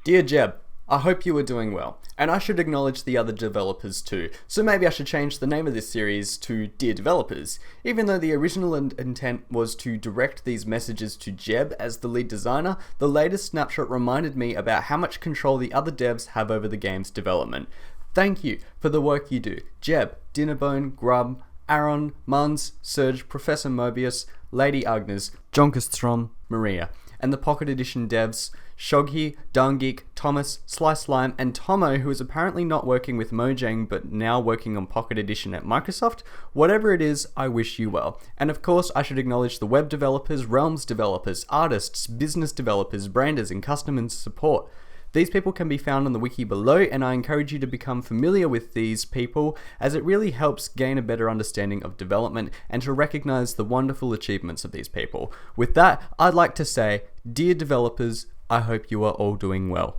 Dear Jeb, I hope you are doing well, and I should acknowledge the other developers too, so maybe I should change the name of this series to Dear Developers, even though the original intent was to direct these messages to Jeb as the lead designer. The latest snapshot reminded me about how much control the other devs have over the game's development. Thank you for the work you do, Jeb, Dinnerbone, Grub, Aaron, Muns, Serge, Professor Mobius, Lady Agnes, Jonkastrom, Maria, and the Pocket Edition devs, Shoghi, Darngeek, Thomas, Slice Slime, and Tomo, who is apparently not working with Mojang but now working on Pocket Edition at Microsoft. Whatever it is, I wish you well. And of course, I should acknowledge the web developers, Realms developers, artists, business developers, branders, and customer support. These people can be found on the wiki below, and I encourage you to become familiar with these people as it really helps gain a better understanding of development and to recognize the wonderful achievements of these people. With that, I'd like to say, dear developers, I hope you are all doing well.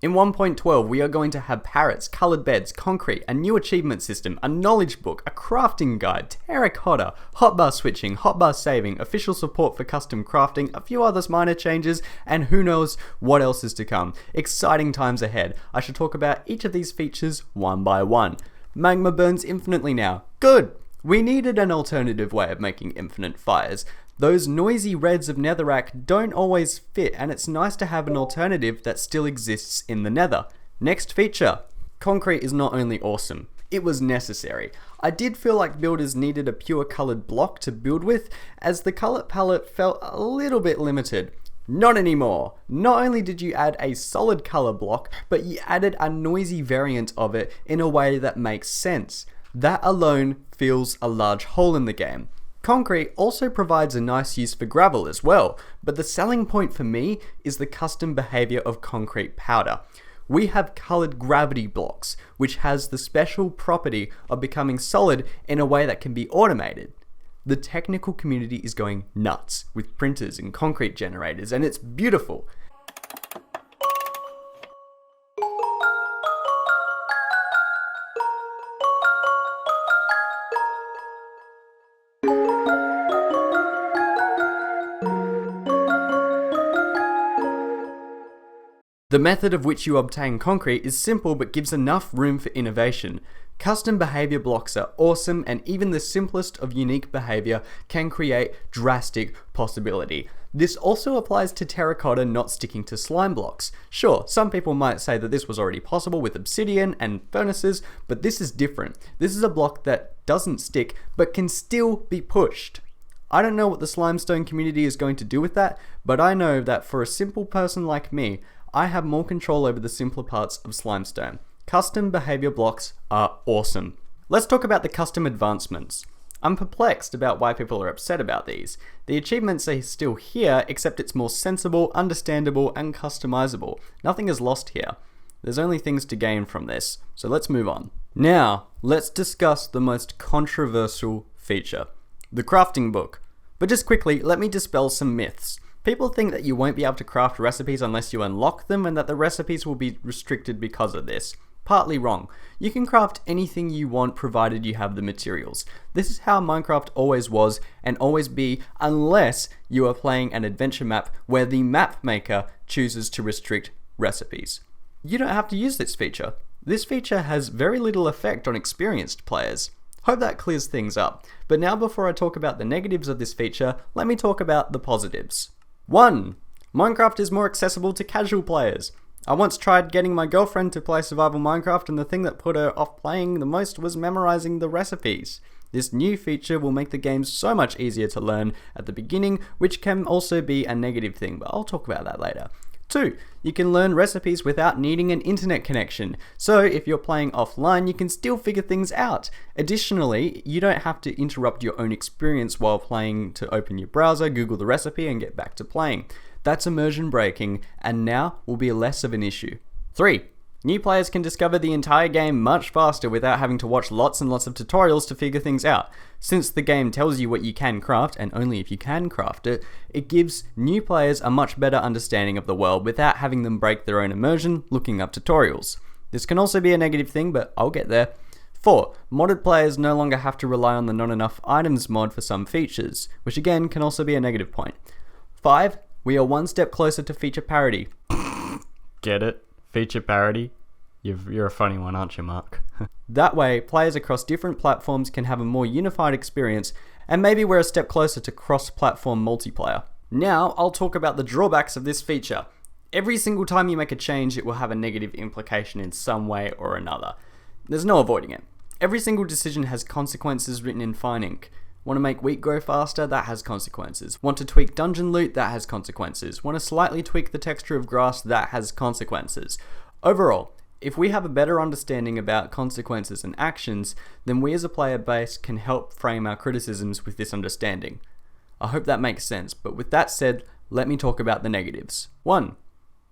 In 1.12, we are going to have parrots, coloured beds, concrete, a new achievement system, a knowledge book, a crafting guide, terracotta, hotbar switching, hotbar saving, official support for custom crafting, a few others minor changes, and who knows what else is to come. Exciting times ahead. I should talk about each of these features one by one. Magma burns infinitely now. Good! We needed an alternative way of making infinite fires. Those noisy reds of netherrack don't always fit, and it's nice to have an alternative that still exists in the nether. Next feature. Concrete is not only awesome, it was necessary. I did feel like builders needed a pure coloured block to build with, as the colour palette felt a little bit limited. Not anymore. Not only did you add a solid colour block, but you added a noisy variant of it in a way that makes sense. That alone fills a large hole in the game. Concrete also provides a nice use for gravel as well, but the selling point for me is the custom behavior of concrete powder. We have colored gravity blocks, which has the special property of becoming solid in a way that can be automated. The technical community is going nuts with printers and concrete generators, and it's beautiful. The method of which you obtain concrete is simple but gives enough room for innovation. Custom behavior blocks are awesome, and even the simplest of unique behavior can create drastic possibility. This also applies to terracotta not sticking to slime blocks. Sure, some people might say that this was already possible with obsidian and furnaces, but this is different. This is a block that doesn't stick but can still be pushed. I don't know what the slimestone community is going to do with that, but I know that for a simple person like me, I have more control over the simpler parts of Slimestone. Custom behavior blocks are awesome. Let's talk about the custom advancements. I'm perplexed about why people are upset about these. The achievements are still here, except it's more sensible, understandable, and customizable. Nothing is lost here. There's only things to gain from this, so let's move on. Now, let's discuss the most controversial feature, the crafting book. But just quickly, let me dispel some myths. People think that you won't be able to craft recipes unless you unlock them, and that the recipes will be restricted because of this. Partly wrong. You can craft anything you want provided you have the materials. This is how Minecraft always was and always be, unless you are playing an adventure map where the map maker chooses to restrict recipes. You don't have to use this feature. This feature has very little effect on experienced players. Hope that clears things up. But now, before I talk about the negatives of this feature, let me talk about the positives. 1. Minecraft is more accessible to casual players. I once tried getting my girlfriend to play survival Minecraft, and the thing that put her off playing the most was memorizing the recipes. This new feature will make the game so much easier to learn at the beginning, which can also be a negative thing, but I'll talk about that later. 2. You can learn recipes without needing an internet connection, so if you're playing offline, you can still figure things out. Additionally, you don't have to interrupt your own experience while playing to open your browser, Google the recipe, and get back to playing. That's immersion breaking, and now will be less of an issue. 3. New players can discover the entire game much faster without having to watch lots and lots of tutorials to figure things out. Since the game tells you what you can craft, and only if you can craft it, it gives new players a much better understanding of the world without having them break their own immersion looking up tutorials. This can also be a negative thing, but I'll get there. 4. Modded players no longer have to rely on the not enough items mod for some features, which again can also be a negative point. 5. We are one step closer to feature parity. Get it? Feature parody? You're a funny one, aren't you, Mark? That way, players across different platforms can have a more unified experience, and maybe we're a step closer to cross-platform multiplayer. Now, I'll talk about the drawbacks of this feature. Every single time you make a change, it will have a negative implication in some way or another. There's no avoiding it. Every single decision has consequences written in fine ink. Want to make wheat grow faster? That has consequences. Want to tweak dungeon loot? That has consequences. Want to slightly tweak the texture of grass? That has consequences. Overall, if we have a better understanding about consequences and actions, then we as a player base can help frame our criticisms with this understanding. I hope that makes sense, but with that said, let me talk about the negatives. 1.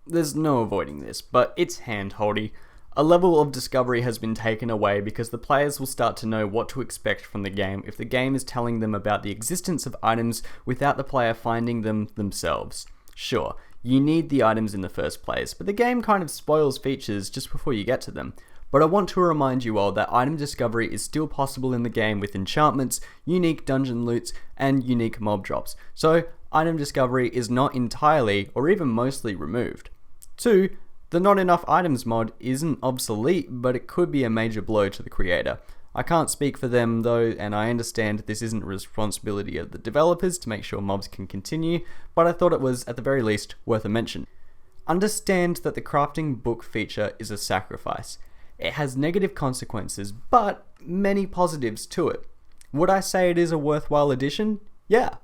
There's no avoiding this, but it's hand-holdy. A level of discovery has been taken away because the players will start to know what to expect from the game if the game is telling them about the existence of items without the player finding them themselves. Sure, you need the items in the first place, but the game kind of spoils features just before you get to them. But I want to remind you all that item discovery is still possible in the game with enchantments, unique dungeon loots, and unique mob drops. So, item discovery is not entirely or even mostly removed. 2. The not enough items mod isn't obsolete, but it could be a major blow to the creator. I can't speak for them though, and I understand this isn't a responsibility of the developers to make sure mobs can continue, but I thought it was, at the very least, worth a mention. Understand that the crafting book feature is a sacrifice. It has negative consequences, but many positives to it. Would I say it is a worthwhile addition? Yeah.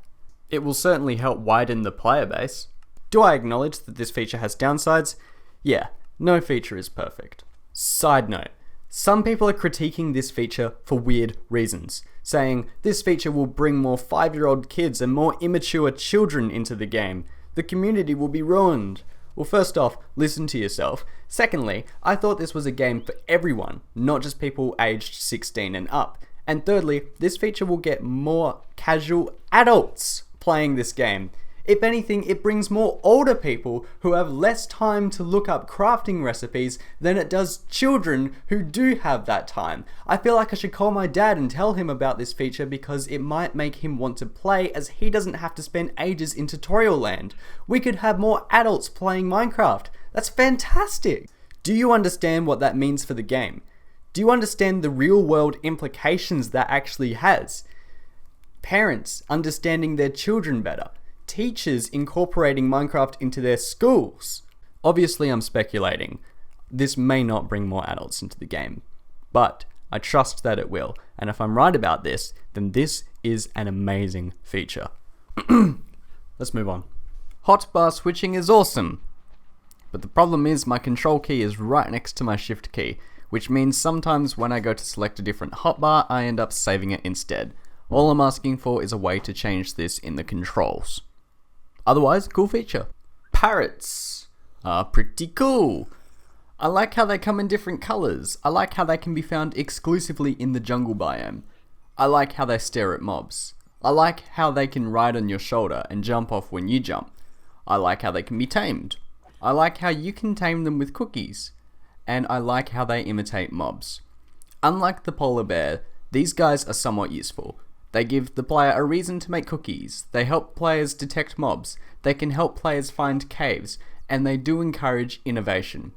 It will certainly help widen the player base. Do I acknowledge that this feature has downsides? Yeah, no feature is perfect. Side note, some people are critiquing this feature for weird reasons, saying this feature will bring more 5-year-old kids and more immature children into the game. The community will be ruined. Well, first off, listen to yourself. Secondly, I thought this was a game for everyone, not just people aged 16 and up. And thirdly, this feature will get more casual adults playing this game. If anything, it brings more older people who have less time to look up crafting recipes than it does children who do have that time. I feel like I should call my dad and tell him about this feature because it might make him want to play as he doesn't have to spend ages in tutorial land. We could have more adults playing Minecraft. That's fantastic! Do you understand what that means for the game? Do you understand the real world implications that actually has? Parents understanding their children better. Teachers incorporating Minecraft into their schools. Obviously, I'm speculating. This may not bring more adults into the game, but I trust that it will. And if I'm right about this, then this is an amazing feature. Let's move on. Hotbar switching is awesome, but the problem is my control key is right next to my shift key, which means sometimes when I go to select a different hotbar, I end up saving it instead. All I'm asking for is a way to change this in the controls. Otherwise, cool feature. Parrots are pretty cool. I like how they come in different colours. I like how they can be found exclusively in the jungle biome. I like how they stare at mobs. I like how they can ride on your shoulder and jump off when you jump. I like how they can be tamed. I like how you can tame them with cookies. And I like how they imitate mobs. Unlike the polar bear, these guys are somewhat useful. They give the player a reason to make cookies, they help players detect mobs, they can help players find caves, and they do encourage innovation.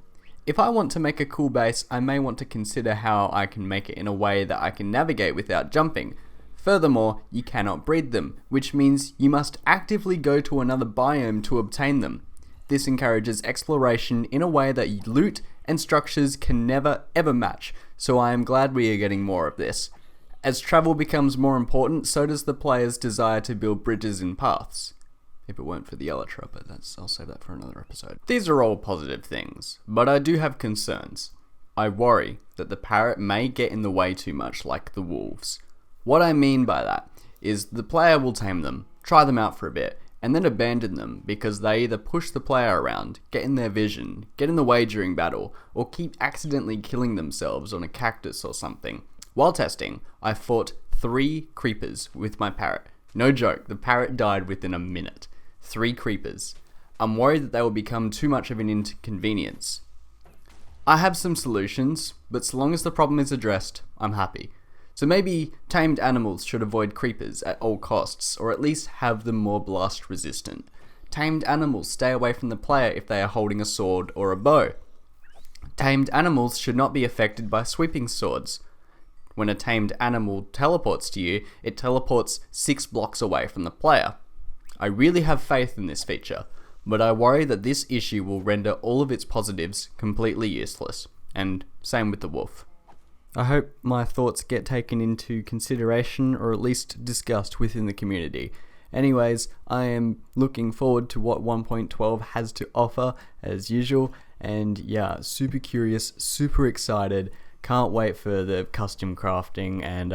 If I want to make a cool base, I may want to consider how I can make it in a way that I can navigate without jumping. Furthermore, you cannot breed them, which means you must actively go to another biome to obtain them. This encourages exploration in a way that loot and structures can never ever match, so I am glad we are getting more of this. As travel becomes more important, so does the player's desire to build bridges and paths. If it weren't for the elytra, but I'll save that for another episode. These are all positive things, but I do have concerns. I worry that the parrot may get in the way too much like the wolves. What I mean by that is the player will tame them, try them out for a bit, and then abandon them because they either push the player around, get in their vision, get in the way during battle, or keep accidentally killing themselves on a cactus or something. While testing, I fought 3 creepers with my parrot. No joke, the parrot died within a minute. 3 creepers. I'm worried that they will become too much of an inconvenience. I have some solutions, but so long as the problem is addressed, I'm happy. So maybe tamed animals should avoid creepers at all costs, or at least have them more blast resistant. Tamed animals stay away from the player if they are holding a sword or a bow. Tamed animals should not be affected by sweeping swords. When a tamed animal teleports to you, it teleports 6 blocks away from the player. I really have faith in this feature, but I worry that this issue will render all of its positives completely useless, and same with the wolf. I hope my thoughts get taken into consideration or at least discussed within the community. Anyways, I am looking forward to what 1.12 has to offer as usual, and yeah, super curious, super excited. Can't wait for the custom crafting, and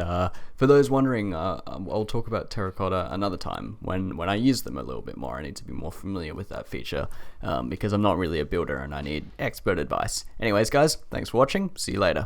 for those wondering, I'll talk about terracotta another time when I use them a little bit more. I need to be more familiar with that feature because I'm not really a builder and I need expert advice. Anyways guys, thanks for watching, see you later.